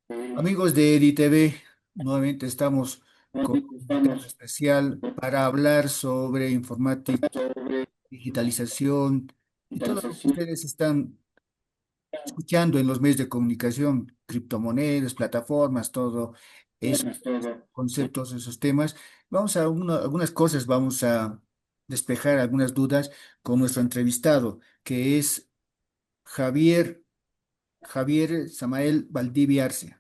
Amigos de EDITV, nuevamente estamos con un invitado especial para hablar sobre informática, digitalización y todo lo que ustedes están escuchando en los medios de comunicación, criptomonedas, plataformas, todo esos conceptos, esos temas. Algunas cosas, vamos a despejar algunas dudas con nuestro entrevistado, que es Javier Samael Valdivia Arce.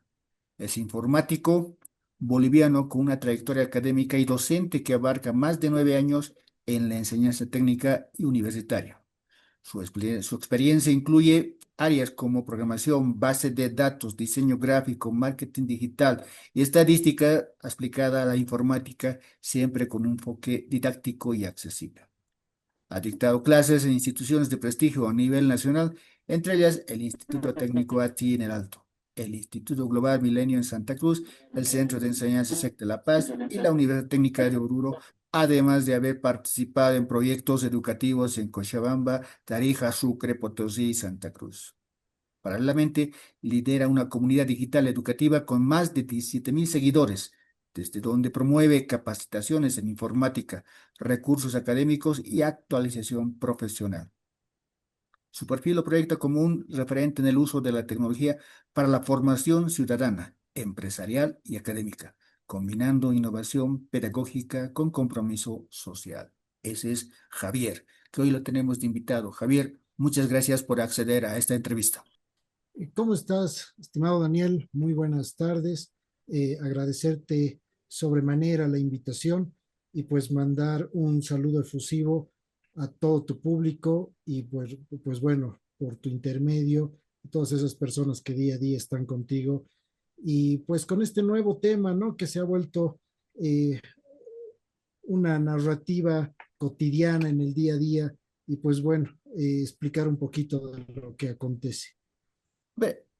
Es informático boliviano con una trayectoria académica y docente que abarca más de 9 años en la enseñanza técnica y universitaria. Su experiencia incluye áreas como programación, base de datos, diseño gráfico, marketing digital y estadística aplicada a la informática, siempre con un enfoque didáctico y accesible. Ha dictado clases en instituciones de prestigio a nivel nacional, entre ellas el Instituto Técnico ATI en el Alto, el Instituto Global Milenio en Santa Cruz, el Centro de Enseñanza SEC de La Paz y la Universidad Técnica de Oruro, además de haber participado en proyectos educativos en Cochabamba, Tarija, Sucre, Potosí y Santa Cruz. Paralelamente, lidera una comunidad digital educativa con más de 17.000 seguidores, desde donde promueve capacitaciones en informática, recursos académicos y actualización profesional. Su perfil lo proyecta como un referente en el uso de la tecnología para la formación ciudadana, empresarial y académica, combinando innovación pedagógica con compromiso social. Ese es Javier, que hoy lo tenemos de invitado. Javier, muchas gracias por acceder a esta entrevista. ¿Cómo estás, estimado Daniel? Muy buenas tardes. Agradecerte sobremanera la invitación y pues mandar un saludo efusivo a todo tu público y pues bueno, por tu intermedio, a todas esas personas que día a día están contigo. Y pues con este nuevo tema, ¿no? Que se ha vuelto eh, una narrativa cotidiana en el día a día y pues bueno, explicar un poquito de lo que acontece.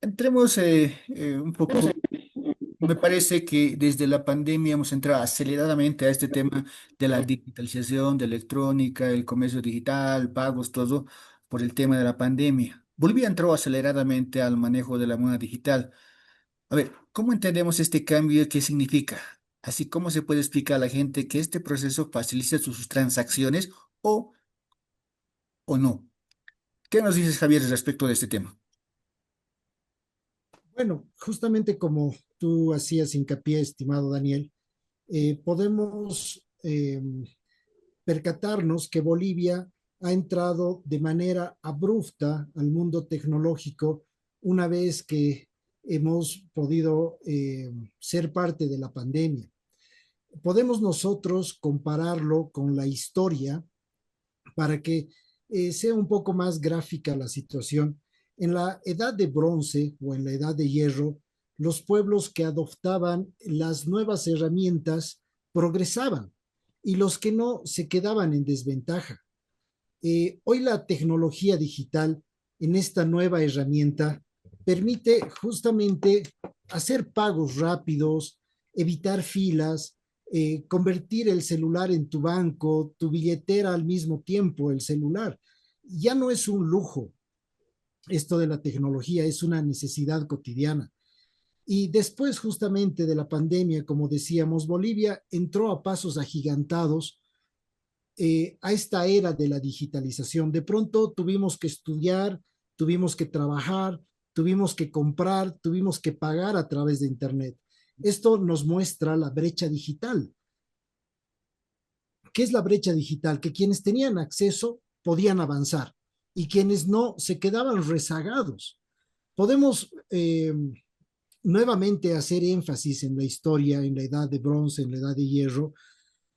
Entremos un poco. Me parece que desde la pandemia hemos entrado aceleradamente a este tema de la digitalización, de electrónica, el comercio digital, pagos, todo por el tema de la pandemia. Bolivia entró aceleradamente al manejo de la moneda digital. A ver, ¿cómo entendemos este cambio y qué significa? Así como se puede explicar a la gente que este proceso facilita sus transacciones o, o no. ¿Qué nos dices, Javier, respecto de este tema? Bueno, justamente como tú hacías hincapié, estimado Daniel, podemos percatarnos que Bolivia ha entrado de manera abrupta al mundo tecnológico una vez que hemos podido ser parte de la pandemia. Podemos nosotros compararlo con la historia para que sea un poco más gráfica la situación. En la edad de bronce o en la edad de hierro, los pueblos que adoptaban las nuevas herramientas progresaban y los que no se quedaban en desventaja. Hoy la tecnología digital en esta nueva herramienta permite justamente hacer pagos rápidos, evitar filas, convertir el celular en tu banco, tu billetera al mismo tiempo, el celular. Ya no es un lujo esto de la tecnología, es una necesidad cotidiana. Y después justamente de la pandemia, como decíamos, Bolivia entró a pasos agigantados a esta era de la digitalización. De pronto tuvimos que estudiar, tuvimos que trabajar, tuvimos que comprar, tuvimos que pagar a través de Internet. Esto nos muestra la brecha digital. ¿Qué es la brecha digital? Que quienes tenían acceso podían avanzar y quienes no se quedaban rezagados. Podemos nuevamente hacer énfasis en la historia, en la edad de bronce, en la edad de hierro,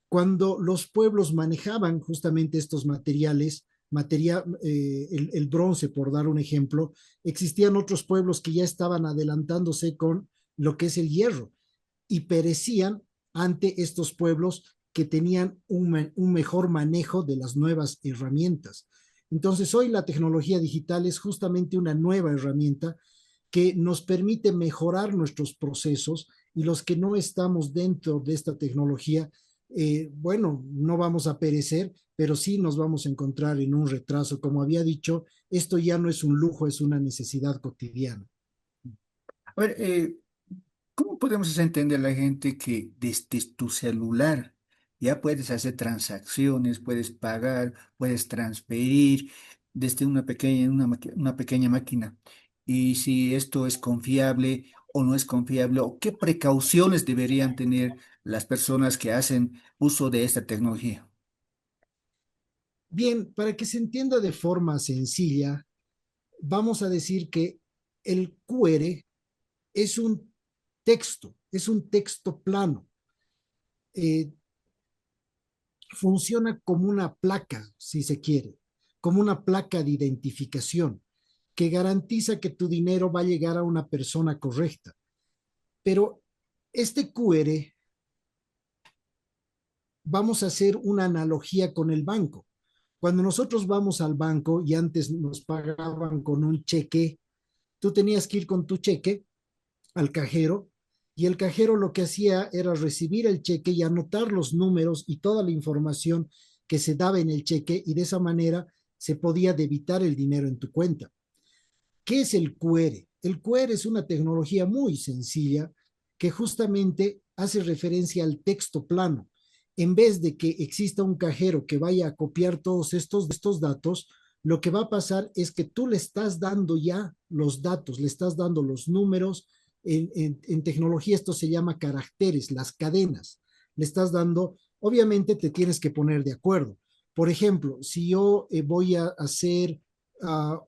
cuando los pueblos manejaban justamente estos materiales, el bronce, por dar un ejemplo, existían otros pueblos que ya estaban adelantándose con lo que es el hierro y perecían ante estos pueblos que tenían un mejor manejo de las nuevas herramientas. Entonces, hoy la tecnología digital es justamente una nueva herramienta que nos permite mejorar nuestros procesos y los que no estamos dentro de esta tecnología, bueno, no vamos a perecer, pero sí nos vamos a encontrar en un retraso. Como había dicho, esto ya no es un lujo, es una necesidad cotidiana. A ver, ¿Cómo podemos hacer entender a la gente que desde tu celular ya puedes hacer transacciones, puedes pagar, puedes transferir desde una pequeña máquina? Y si esto es confiable o no es confiable, o qué precauciones deberían tener las personas que hacen uso de esta tecnología. Bien, para que se entienda de forma sencilla, vamos a decir que el QR es un texto plano. Eh, Funciona como una placa, si se quiere, como una placa de identificación que garantiza que tu dinero va a llegar a una persona correcta. Pero este QR, vamos a hacer una analogía con el banco. Cuando nosotros vamos al banco y antes nos pagaban con un cheque, tú tenías que ir con tu cheque al cajero y el cajero lo que hacía era recibir el cheque y anotar los números y toda la información que se daba en el cheque y de esa manera se podía debitar el dinero en tu cuenta. ¿Qué es el QR? El QR es una tecnología muy sencilla que justamente hace referencia al texto plano. En vez de que exista un cajero que vaya a copiar todos estos datos, lo que va a pasar es que tú le estás dando ya los datos, le estás dando los números. En tecnología esto se llama caracteres, las cadenas. Le estás dando, obviamente te tienes que poner de acuerdo. Por ejemplo, si yo voy a hacer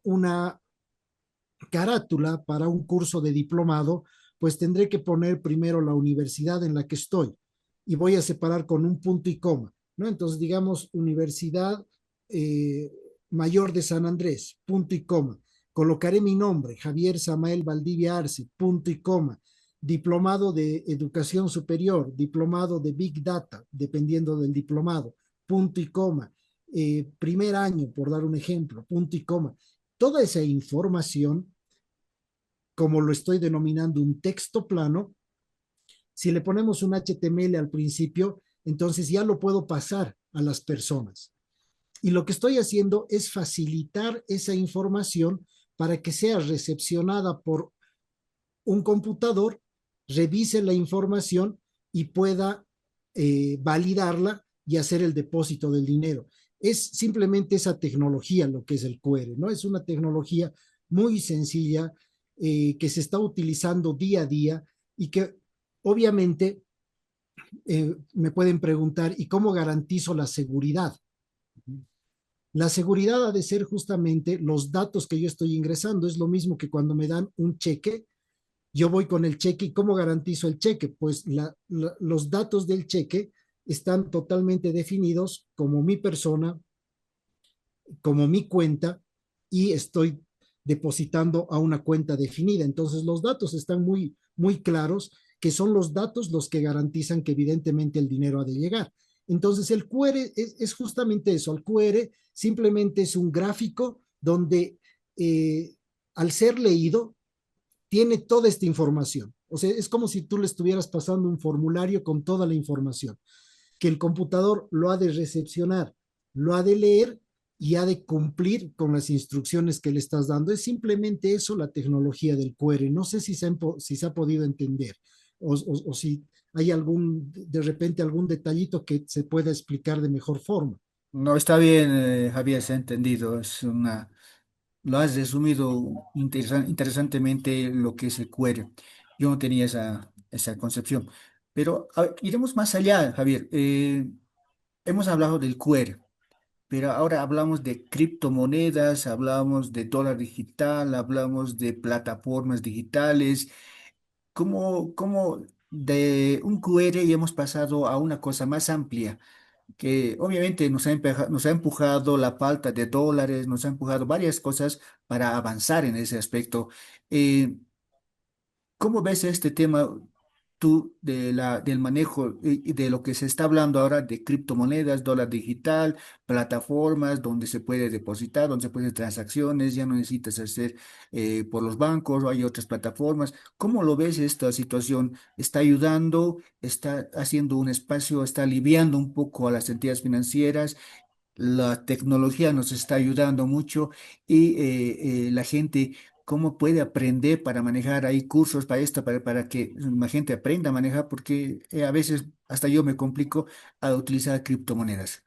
una carátula para un curso de diplomado, pues tendré que poner primero la universidad en la que estoy y voy a separar con un punto y coma, ¿no? Entonces, digamos, Universidad eh, Mayor de San Andrés, punto y coma. Colocaré mi nombre, Javier Samael Valdivia Arce, punto y coma. Diplomado de Educación Superior, diplomado de Big Data, dependiendo del diplomado, punto y coma. Primer año, por dar un ejemplo, punto y coma. Toda esa información, como lo estoy denominando un texto plano, si le ponemos un HTML al principio, entonces ya lo puedo pasar a las personas. Y lo que estoy haciendo es facilitar esa información para que sea recepcionada por un computador, revise la información y pueda validarla y hacer el depósito del dinero. Es simplemente esa tecnología lo que es el QR, ¿no? Es una tecnología muy sencilla que se está utilizando día a día y que obviamente me pueden preguntar, ¿y cómo garantizo la seguridad? La seguridad ha de ser justamente los datos que yo estoy ingresando. Es lo mismo que cuando me dan un cheque, yo voy con el cheque y ¿cómo garantizo el cheque? Pues los datos del cheque están totalmente definidos como mi persona, como mi cuenta y estoy depositando a una cuenta definida. Entonces los datos están muy claros que son los datos los que garantizan que evidentemente el dinero ha de llegar. Entonces el QR es justamente eso. El QR simplemente es un gráfico donde al ser leído tiene toda esta información. O sea, es como si tú le estuvieras pasando un formulario con toda la información, que el computador lo ha de recepcionar, lo ha de leer y ha de cumplir con las instrucciones que le estás dando. Es simplemente eso la tecnología del QR. No sé si se ha podido entender o si hay de repente algún detallito que se pueda explicar de mejor forma. No, está bien, Javier, se ha entendido. Lo has resumido interesantemente lo que es el cuero. Yo no tenía esa concepción. Pero a ver, iremos más allá, Javier. Hemos hablado del cuero, pero ahora hablamos de criptomonedas, hablamos de dólar digital, hablamos de plataformas digitales. ¿Cómo de un QR y hemos pasado a una cosa más amplia? Que obviamente nos ha empujado la falta de dólares, nos ha empujado varias cosas para avanzar en ese aspecto. Eh, ¿Cómo ves este tema tú del manejo y de lo que se está hablando ahora de criptomonedas, dólar digital, plataformas donde se puede depositar, donde se pueden hacer transacciones, ya no necesitas hacer por los bancos, o hay otras plataformas? ¿Cómo lo ves esta situación? ¿Está ayudando? ¿Está haciendo un espacio? ¿Está aliviando un poco a las entidades financieras? La tecnología nos está ayudando mucho y la gente cómo puede aprender para manejar. Hay cursos para esto, para que la gente aprenda a manejar, porque a veces hasta yo me complico a utilizar criptomonedas.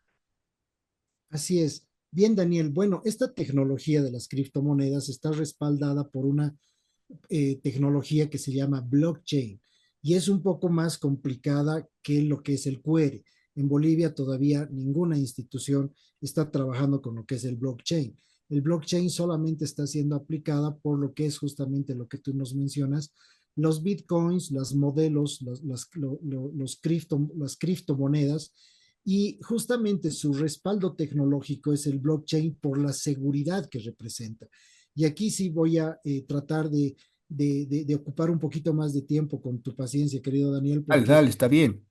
Así es. Bien, Daniel. Bueno, esta tecnología de las criptomonedas está respaldada por una tecnología que se llama blockchain y es un poco más complicada que lo que es el QR. En Bolivia todavía ninguna institución está trabajando con lo que es el blockchain. El blockchain solamente está siendo aplicada por lo que es justamente lo que tú nos mencionas, los bitcoins, los modelos, las criptomonedas, y justamente su respaldo tecnológico es el blockchain por la seguridad que representa. Y aquí sí voy a tratar de ocupar un poquito más de tiempo con tu paciencia, querido Daniel, Dale, porque dale, está bien.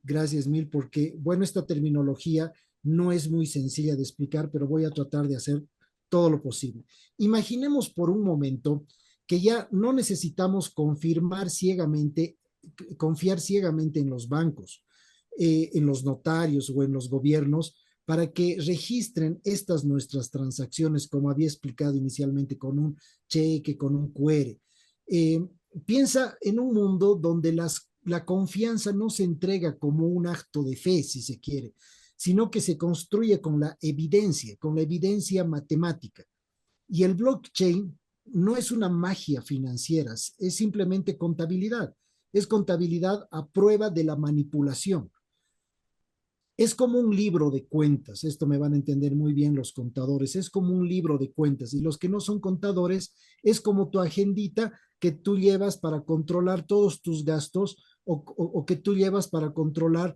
gracias mil, porque bueno, esta terminología no es muy sencilla de explicar, pero voy a tratar de hacer todo lo posible. Imaginemos por un momento que ya no necesitamos confiar ciegamente en los bancos, en los notarios o en los gobiernos para que registren estas nuestras transacciones, como había explicado inicialmente, con un cheque, con un QR. Eh, Piensa en un mundo donde la confianza no se entrega como un acto de fe, si se quiere, sino que se construye con la evidencia matemática. Y el blockchain no es una magia financiera, es simplemente contabilidad. Es contabilidad a prueba de la manipulación. Es como un libro de cuentas, esto me van a entender muy bien los contadores, es como un libro de cuentas y los que no son contadores es como tu agendita que tú llevas para controlar todos tus gastos o que tú llevas para controlar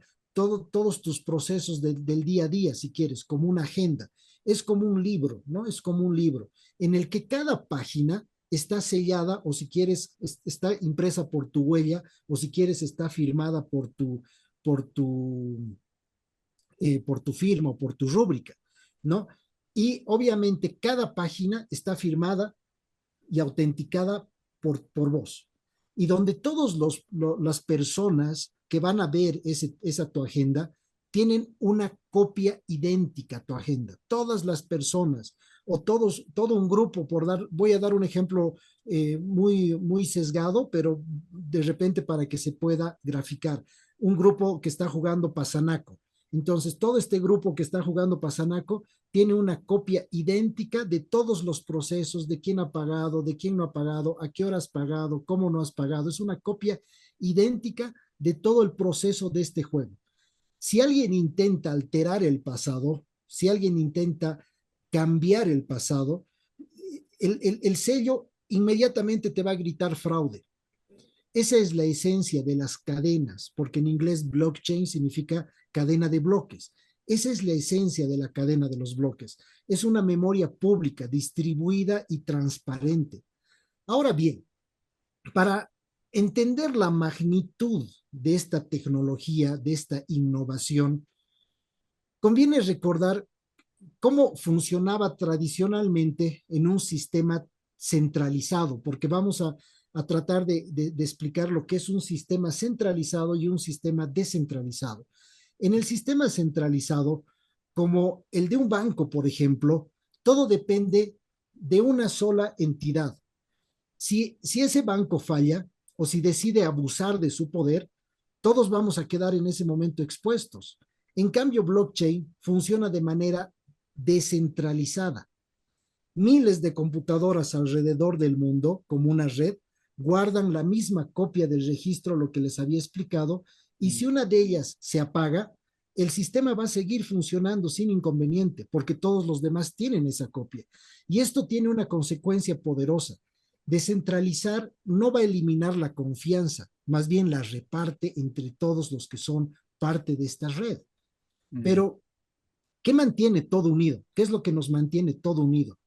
todos tus procesos del día a día, si quieres, como una agenda. Es como un libro, ¿no? Es como un libro en el que cada página está sellada o si quieres está impresa por tu huella o si quieres está firmada por tu por tu firma o por tu rúbrica, ¿no? Y obviamente cada página está firmada y autenticada por vos. Y donde todas las personas que van a ver esa tu agenda tienen una copia idéntica a tu agenda. Todas las personas o todo un grupo, voy a dar un ejemplo muy sesgado, pero de repente para que se pueda graficar. Un grupo que está jugando Pasanaco. Entonces, todo este grupo que está jugando Pasanaco tiene una copia idéntica de todos los procesos, de quién ha pagado, de quién no ha pagado, a qué hora has pagado, cómo no has pagado. Es una copia idéntica de todo el proceso de este juego. Si alguien intenta alterar el pasado, si alguien intenta cambiar el pasado, el sello inmediatamente te va a gritar fraude. Esa es la esencia de las cadenas, porque en inglés blockchain significa cadena de bloques. Esa es la esencia de la cadena de los bloques. Es una memoria pública, distribuida y transparente. Ahora bien, para entender la magnitud de esta tecnología, de esta innovación, conviene recordar cómo funcionaba tradicionalmente en un sistema centralizado, porque vamos a tratar de explicar lo que es un sistema centralizado y un sistema descentralizado. En el sistema centralizado, como el de un banco, por ejemplo, todo depende de una sola entidad. Si ese banco falla o si decide abusar de su poder, todos vamos a quedar en ese momento expuestos. En cambio, blockchain funciona de manera descentralizada. Miles de computadoras alrededor del mundo, como una red, guardan la misma copia del registro, lo que les había explicado, y si una de ellas se apaga, el sistema va a seguir funcionando sin inconveniente, porque todos los demás tienen esa copia. Y esto tiene una consecuencia poderosa. Descentralizar no va a eliminar la confianza, más bien la reparte entre todos los que son parte de esta red. Mm. Pero, ¿qué mantiene todo unido? ¿Qué es lo que nos mantiene todo unido?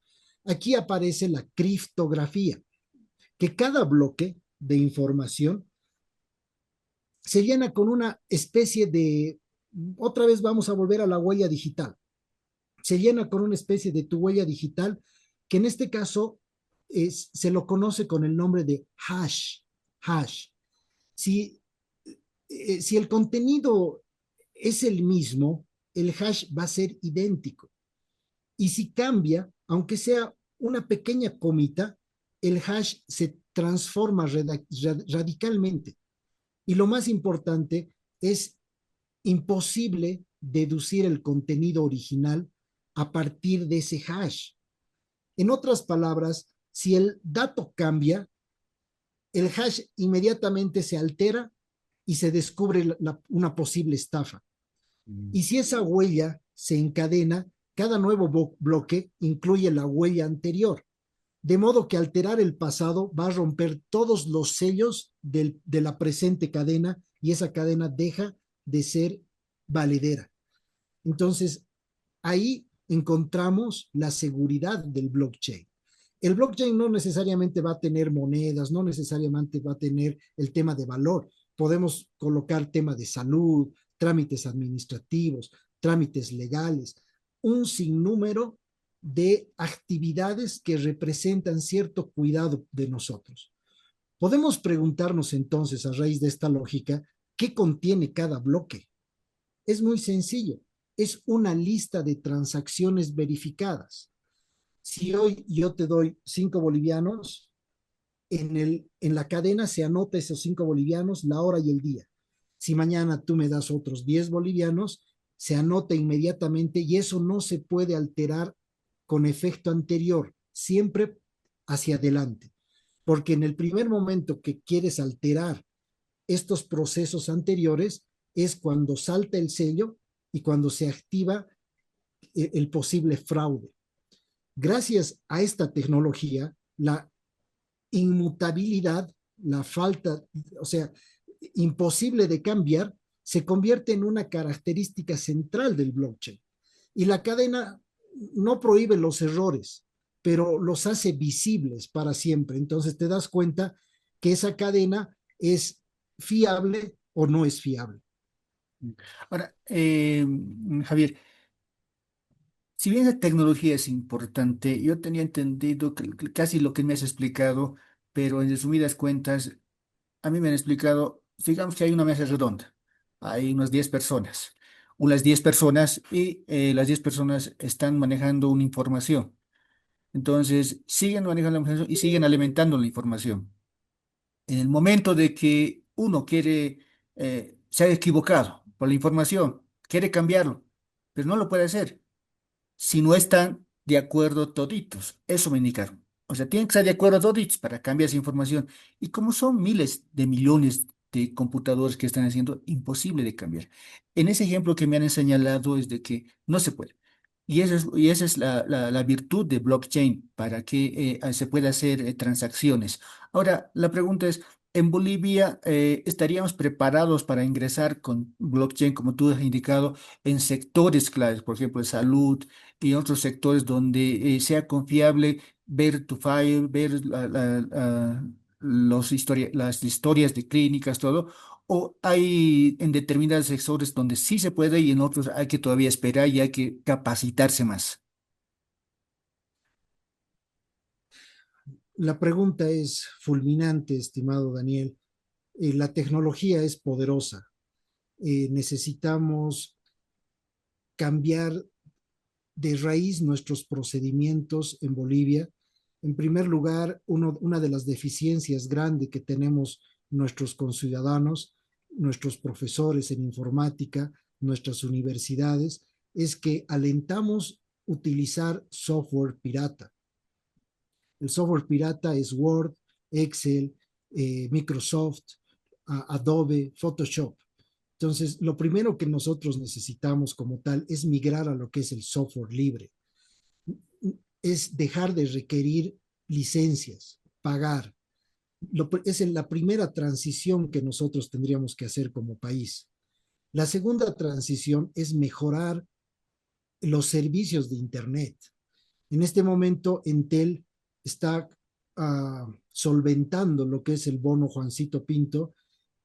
Aquí aparece la criptografía, que cada bloque de información se llena con una especie de, otra vez vamos a volver a la huella digital, se llena con una especie de tu huella digital, que en este caso se lo conoce con el nombre de hash. Si, si el contenido es el mismo, el hash va a ser idéntico. Y si cambia, aunque sea una pequeña comita, el hash se transforma radicalmente. Y lo más importante es imposible deducir el contenido original a partir de ese hash. En otras palabras, si el dato cambia, el hash inmediatamente se altera y se descubre una posible estafa. Y si esa huella se encadena, cada nuevo bloque incluye la huella anterior. De modo que alterar el pasado va a romper todos los sellos de la presente cadena y esa cadena deja de ser valedera. Entonces, ahí encontramos la seguridad del blockchain. El blockchain no necesariamente va a tener monedas, no necesariamente va a tener el tema de valor. Podemos colocar tema de salud, trámites administrativos, trámites legales, un sinnúmero de actividades que representan cierto cuidado de nosotros. Podemos preguntarnos entonces, a raíz de esta lógica, ¿qué contiene cada bloque? Es muy sencillo, es una lista de transacciones verificadas. Si hoy yo te doy 5 bolivianos, en la cadena se anota esos 5 bolivianos, la hora y el día. Si mañana tú me das otros 10 bolivianos, se anota inmediatamente y eso no se puede alterar con efecto anterior, siempre hacia adelante. Porque en el primer momento que quieres alterar estos procesos anteriores es cuando salta el sello y cuando se activa el posible fraude. Gracias a esta tecnología, la inmutabilidad, la falta, o sea, imposible de cambiar, se convierte en una característica central del blockchain. Y la cadena no prohíbe los errores, pero los hace visibles para siempre. Entonces te das cuenta que esa cadena es fiable o no es fiable. Ahora, Javier, si bien la tecnología es importante, yo tenía entendido casi lo que me has explicado, pero en resumidas cuentas, a mí me han explicado, digamos que hay una mesa redonda, hay unas 10 personas, unas 10 personas y las 10 personas están manejando una información. Entonces, siguen manejando la información y siguen alimentando la información. En el momento de que uno quiere, se ha equivocado por la información, quiere cambiarlo, pero no lo puede hacer si no están de acuerdo toditos. Eso me indicaron. O sea, tienen que estar de acuerdo toditos para cambiar esa información. Y como son miles de millones de computadores que están haciendo, imposible de cambiar. En ese ejemplo que me han señalado es de que no se puede. Y esa es la virtud de blockchain para que se pueda hacer transacciones. Ahora, la pregunta es, ¿en Bolivia estaríamos preparados para ingresar con blockchain, como tú has indicado, en sectores claves, por ejemplo, salud y otros sectores donde sea confiable ver tu file, ver las historias de clínicas, todo? ¿O hay en determinados sectores donde sí se puede y en otros hay que todavía esperar y hay que capacitarse más? La pregunta es fulminante, estimado Daniel. La tecnología es poderosa. Necesitamos cambiar de raíz nuestros procedimientos en Bolivia. En primer lugar, una de las deficiencias grandes que tenemos nuestros conciudadanos, nuestros profesores en informática, nuestras universidades, es que alentamos utilizar software pirata. El software pirata es Word, Excel, Microsoft, Adobe, Photoshop. Entonces, lo primero que nosotros necesitamos como tal es migrar a lo que es el software libre, es dejar de requerir licencias, pagar. Es la primera transición que nosotros tendríamos que hacer como país. La segunda transición es mejorar los servicios de Internet. En este momento, Entel está solventando lo que es el bono Juancito Pinto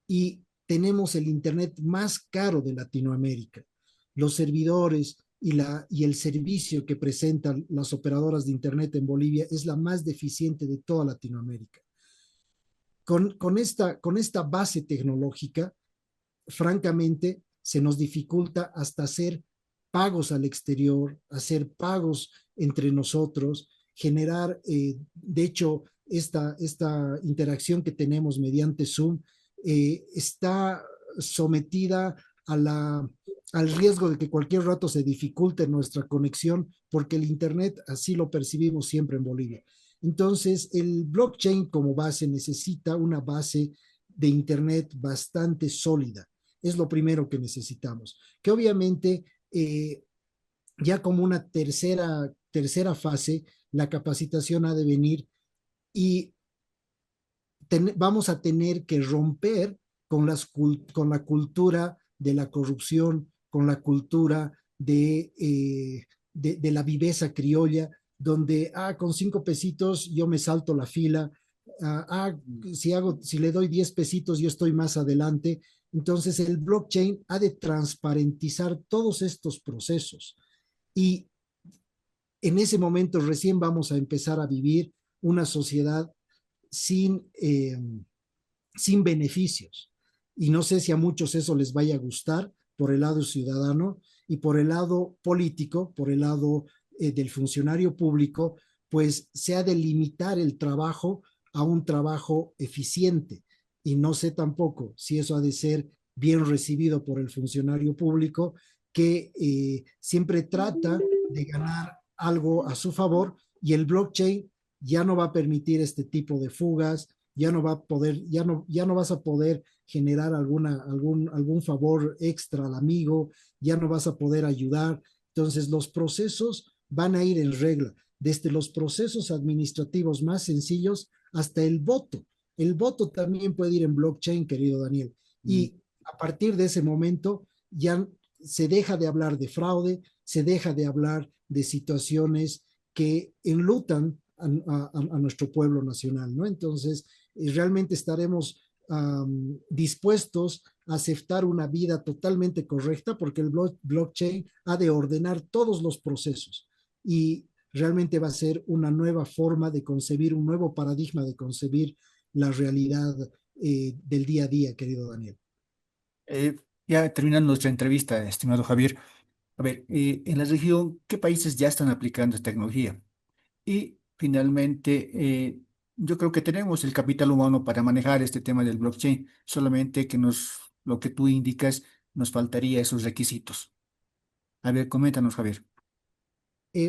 y tenemos el Internet más caro de Latinoamérica. Los servidores y el servicio que presentan las operadoras de Internet en Bolivia es la más deficiente de toda Latinoamérica. Con esta base tecnológica, francamente, se nos dificulta hasta hacer pagos al exterior, hacer pagos entre nosotros, generar, de hecho, esta interacción que tenemos mediante Zoom está sometida a al riesgo de que cualquier rato se dificulte nuestra conexión, porque el Internet así lo percibimos siempre en Bolivia. Entonces, el blockchain como base necesita una base de Internet bastante sólida. Es lo primero que necesitamos. Que obviamente, ya como una tercera fase, la capacitación ha de venir y vamos a tener que romper con la cultura de la corrupción, con la cultura de la viveza criolla, donde con 5 pesitos yo me salto la fila, si le doy 10 pesitos yo estoy más adelante. Entonces el blockchain ha de transparentizar todos estos procesos y en ese momento recién vamos a empezar a vivir una sociedad sin, sin beneficios. Y no sé si a muchos eso les vaya a gustar por el lado ciudadano y por el lado político, por el lado del funcionario público, pues se ha de limitar el trabajo a un trabajo eficiente. Y no sé tampoco si eso ha de ser bien recibido por el funcionario público que siempre trata de ganar algo a su favor y el blockchain ya no va a permitir este tipo de fugas, ya no va a poder, ya no vas a poder generar algún favor extra al amigo, ya no vas a poder ayudar. Entonces los procesos van a ir en regla, desde los procesos administrativos más sencillos hasta el voto. El voto también puede ir en blockchain, querido Daniel. Mm. Y a partir de ese momento ya se deja de hablar de fraude, se deja de hablar de situaciones que enlutan a nuestro pueblo nacional, ¿no? Entonces, realmente estaremos dispuestos a aceptar una vida totalmente correcta porque el blockchain ha de ordenar todos los procesos y realmente va a ser una nueva forma de concebir, un nuevo paradigma de concebir la realidad del día a día, querido Daniel. Eh, ya terminando nuestra entrevista, estimado Javier, a ver, en la región, ¿qué países ya están aplicando esta tecnología? Y finalmente, yo creo que tenemos el capital humano para manejar este tema del blockchain, solamente que lo que tú indicas, nos faltaría esos requisitos. A ver, coméntanos, Javier.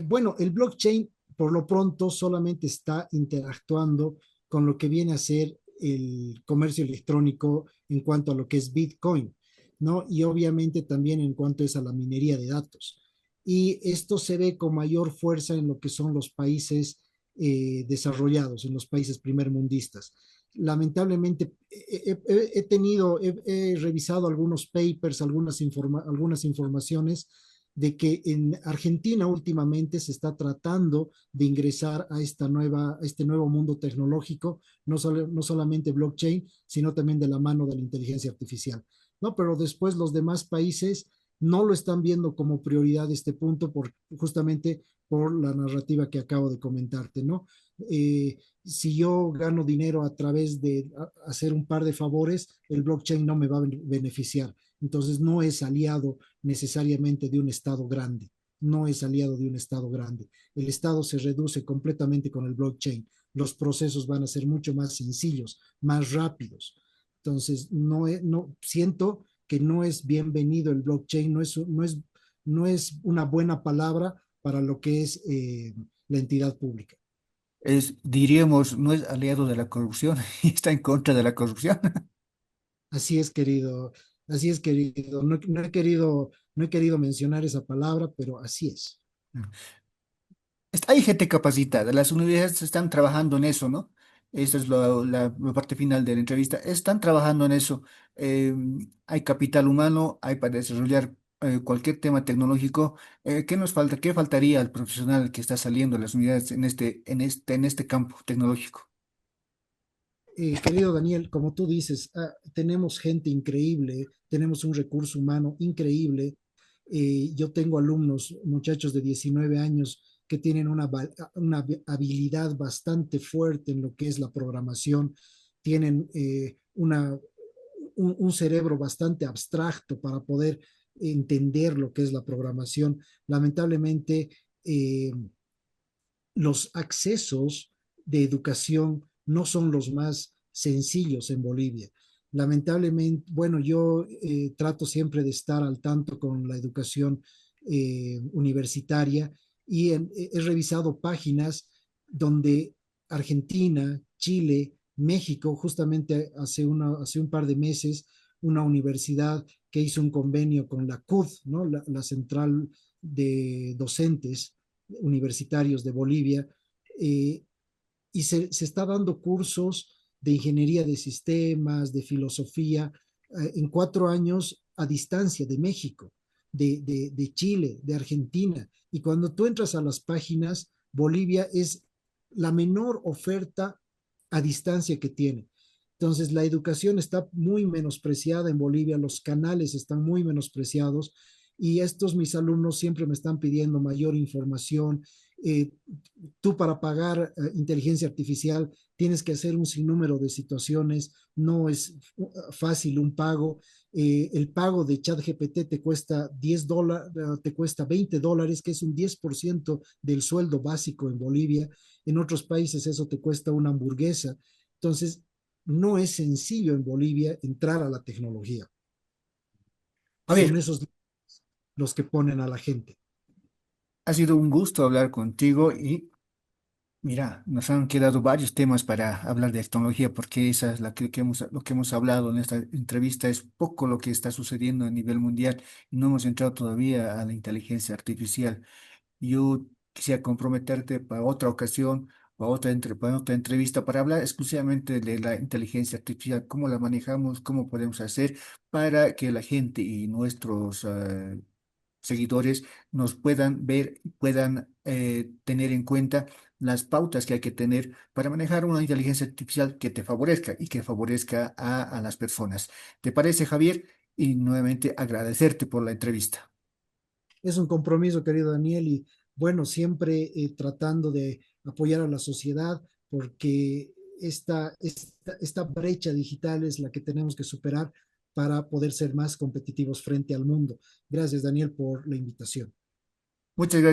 Bueno, el blockchain por lo pronto solamente está interactuando con lo que viene a ser el comercio electrónico en cuanto a lo que es Bitcoin, ¿no? Y obviamente también en cuanto es a la minería de datos. Y esto se ve con mayor fuerza en lo que son los países desarrollados, en los países primermundistas. Lamentablemente he revisado algunos papers, algunas informaciones de que en Argentina últimamente se está tratando de ingresar a a este nuevo mundo tecnológico, no solamente blockchain, sino también de la mano de la inteligencia artificial, ¿no? Pero después los demás países no lo están viendo como prioridad este punto justamente por la narrativa que acabo de comentarte, ¿no? Si yo gano dinero a través de hacer un par de favores, el blockchain no me va a beneficiar. Entonces no es aliado necesariamente de un Estado grande, no es aliado de un Estado grande. El Estado se reduce completamente con el blockchain. Los procesos van a ser mucho más sencillos, más rápidos. Entonces, siento que no es bienvenido el blockchain, no es una buena palabra para lo que es la entidad pública. Diríamos, no es aliado de la corrupción y está en contra de la corrupción. Así es, querido, así es, querido. No he querido mencionar esa palabra, pero así es. Hay gente capacitada, las universidades están trabajando en eso, ¿no? Esa es la parte final de la entrevista. Están trabajando en eso. Eh, hay capital humano, hay para desarrollar cualquier tema tecnológico. ¿Qué nos falta? ¿Qué faltaría al profesional que está saliendo de las unidades en este campo tecnológico? Querido Daniel, como tú dices, tenemos gente increíble, tenemos un recurso humano increíble. Yo tengo alumnos, muchachos de 19 años, que tienen una habilidad bastante fuerte en lo que es la programación, tienen un cerebro bastante abstracto para poder entender lo que es la programación. Lamentablemente, los accesos de educación no son los más sencillos en Bolivia. Lamentablemente, bueno, yo trato siempre de estar al tanto con la educación universitaria y he revisado páginas donde Argentina, Chile, México, justamente hace un par de meses, una universidad que hizo un convenio con la CUD, ¿no? La Central de Docentes Universitarios de Bolivia, eh, y se está dando cursos de ingeniería de sistemas, de filosofía, en 4 años a distancia de México, de Chile, de Argentina. Y cuando tú entras a las páginas, Bolivia es la menor oferta a distancia que tiene. Entonces, la educación está muy menospreciada en Bolivia, los canales están muy menospreciados y estos mis alumnos siempre me están pidiendo mayor información. Eh, Tú para pagar inteligencia artificial tienes que hacer un sinnúmero de situaciones, no es fácil un pago. El pago de ChatGPT te cuesta $10, te cuesta $20, que es un 10% del sueldo básico en Bolivia. En otros países eso te cuesta una hamburguesa. Entonces, no es sencillo en Bolivia entrar a la tecnología. Son Javier, esos los que ponen a la gente. ha sido un gusto hablar contigo y mira, nos han quedado varios temas para hablar de tecnología porque esa es lo que hemos hablado en esta entrevista es poco lo que está sucediendo a nivel mundial y no hemos entrado todavía a la inteligencia artificial. Yo quisiera comprometerte para otra ocasión, para otra entrevista, para hablar exclusivamente de la inteligencia artificial, cómo la manejamos, cómo podemos hacer para que la gente y nuestros seguidores nos puedan ver, puedan tener en cuenta las pautas que hay que tener para manejar una inteligencia artificial que te favorezca y que favorezca a las personas. ¿Te parece, Javier? Y nuevamente agradecerte por la entrevista. Es un compromiso, querido Daniel, y bueno, siempre tratando de apoyar a la sociedad porque esta brecha digital es la que tenemos que superar para poder ser más competitivos frente al mundo. Gracias, Daniel, por la invitación. Muchas gracias.